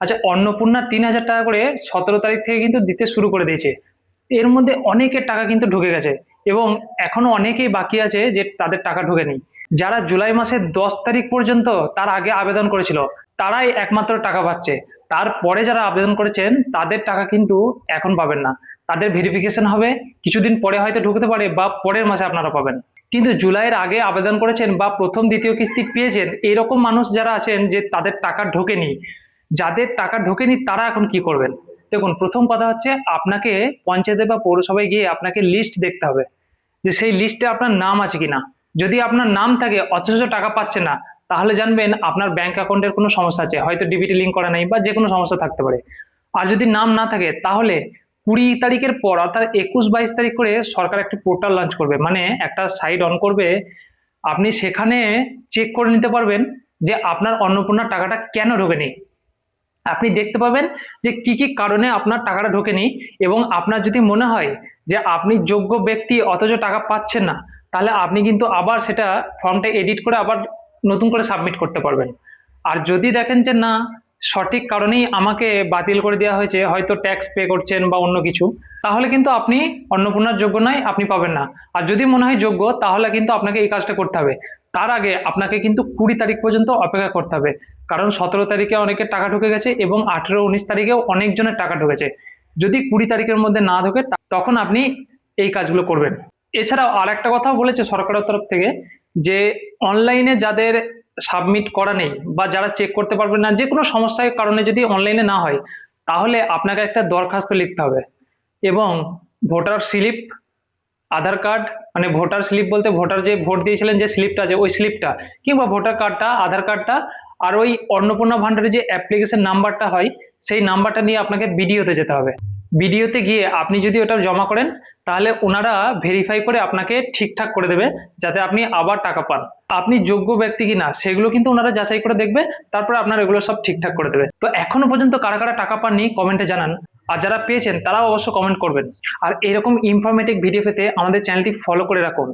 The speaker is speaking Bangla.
আচ্ছা, অন্নপূর্ণা 3,000 টাকা করে 17 তারিখ থেকে কিন্তু দিতে শুরু করে দিয়েছে। এর মধ্যে অনেকের টাকা কিন্তু ঢুকে গেছে এবং এখনো অনেকেই বাকি আছে যে তাদের টাকা ঢোকেনি। যারা জুলাই মাসের 10 তারিখ পর্যন্ত তার আগে আবেদন করেছিল তারাই একমাত্র টাকা পাচ্ছে। তারপরে যারা আবেদন করেছেন তাদের টাকা কিন্তু এখন পাবেন না। তাদের ভেরিফিকেশন হবে, কিছুদিন পরে হয়তো ঢুকতে পারে বা পরের মাসে আপনারা পাবেন। কিন্তু জুলাইয়ের আগে আবেদন করেছেন বা প্রথম দ্বিতীয় কিস্তি পেয়েছেন এরকম মানুষ যারা আছেন যে তাদের টাকা ঢোকেনি, যাদের টাকা ঢোকেনি তারা এখন কি করবেন? দেখুন, প্রথম কথা হচ্ছে আপনাকে পঞ্চায়েতে বা পৌরসভায় গিয়ে আপনাকে লিস্ট দেখতে হবে যে সেই লিস্টে আপনার নাম আছে কিনা। যদি আপনার নাম থাকে অথচ টাকা পাচ্ছেন না, তাহলে জানবেন আপনার ব্যাংক অ্যাকাউন্টের কোনো সমস্যা আছে, হয়তো ডিবিটি লিঙ্ক করা নেই বা যে কোনো সমস্যা থাকতে পারে। আর যদি নাম না থাকে তাহলে 20 তারিখের পর অর্থাৎ 21-22 তারিখ করে সরকার একটি পোর্টাল লঞ্চ করবে, মানে একটা সাইট অন করবে। আপনি সেখানে চেক করে নিতে পারবেন যে আপনার অন্নপূর্ণার টাকাটা কেন ঢোকেনি। আপনি দেখতে পাবেন যে কি কি কারণে আপনার টাকাটা ঢোকেনি, এবং আপনার যদি মনে হয় যে আপনি যোগ্য ব্যক্তি অথচ টাকা পাচ্ছেন না, তাহলে আপনি কিন্তু আবার সেটা ফর্মটা এডিট করে আবার নতুন করে সাবমিট করতে পারবেন। আর যদি দেখেন যে না, সঠিক কারণেই আমাকে বাতিল করে দেওয়া হয়েছে, হয়তো ট্যাক্স পে করছেন বা অন্য কিছু, তাহলে কিন্তু আপনি অন্নপূর্ণার যোগ্য নয়, আপনি পাবেন না। আর যদি মনে হয় যোগ্য, তাহলে কিন্তু আপনাকে এই কাজটা করতে হবে। তার আগে আপনাকে কিন্তু 20 তারিখ পর্যন্ত অপেক্ষা করতে হবে, কারণ 17 তারিখে অনেকের টাকা ঢুকে গেছে এবং 18-19 তারিখেও অনেকজনের টাকা ঢুকেছে। যদি 20 তারিখের মধ্যে না ঢোকে তখন আপনি এই কাজগুলো করবেন। এছাড়াও আর একটা কথাও বলেছে সরকারের তরফ থেকে, যে অনলাইনে যাদের সাবমিট করা নেই বা যারা চেক করতে পারবেন না, যে কোনো সমস্যার কারণে যদি অনলাইনে না হয়, তাহলে আপনাকে একটা দরখাস্ত লিখতে হবে এবং ভোটার স্লিপ, আধার কার্ড, মানে ভোটার স্লিপ বলতে ভোটার যে ভোট দিয়েছিলেন যে স্লিপটা আছে ওই স্লিপটা, কিংবা ভোটার কার্ডটা, আধার কার্ডটা, আর ওই অন্নপূর্ণা ভান্ডারে যে অ্যাপ্লিকেশন নাম্বারটা হয় সেই নাম্বারটা নিয়ে আপনাকে বিডিওতে যেতে হবে। বিডিওতে গিয়ে আপনি যদি ওটা জমা করেন, তাহলে ওনারা ভেরিফাই করে আপনাকে ঠিকঠাক করে দেবে যাতে আপনি আবার টাকা পান। আপনি যোগ্য ব্যক্তি কিনা সেগুলো কিন্তু ওনারা যাচাই করে দেখবে, তারপরে আপনার এগুলো সব ঠিকঠাক করে দেবে। তো এখনো পর্যন্ত কারা কারা টাকা পাননি কমেন্টে জানান, আর যারা পেয়েছেন তারাও অবশ্য কমেন্ট করবেন। আর এরকম ইনফরমেটিভ ভিডিও পেতে আমাদের চ্যানেলটি ফলো করে রাখুন।